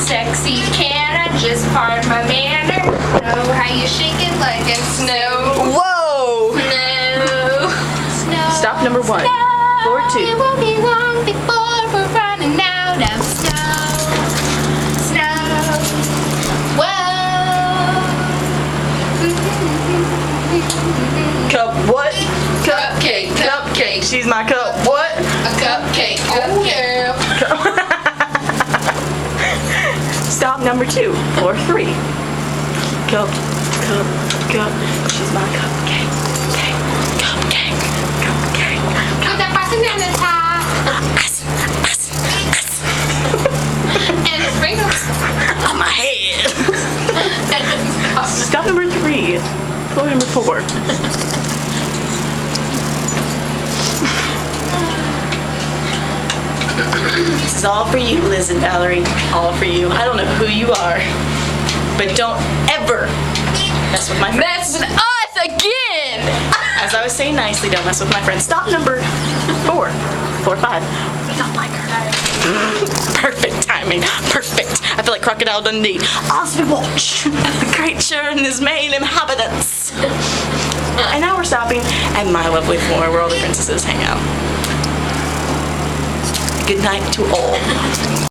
Sexy, can I just pardon my manner? Know how you shake it like a snow. Whoa! Snow. Snow. Stop number 1. Snow. Floor 2. It won't be long before we're running out of snow. Snow. Whoa. Cup what? Cupcake, cupcake. She's my cup what? A cupcake. Oh yeah. Stop number 2. Floor 3. Cup. She's my cupcake. Cupcake. With the frosting on the top. And sprinkles On my head. and Stop number 3. Floor number 4. This is all for you, Liz and Valerie. All for you. I don't know who you are, but don't ever mess with my friends. mess with us again. As I was saying nicely, don't mess with my friends. Stop number 4. Floor 5. We don't like her. Perfect timing. Perfect. I feel like Crocodile Dundee. As we watch the creature and his main inhabitants. And now we're stopping at my lovely floor where all the princesses hang out. Good night to all.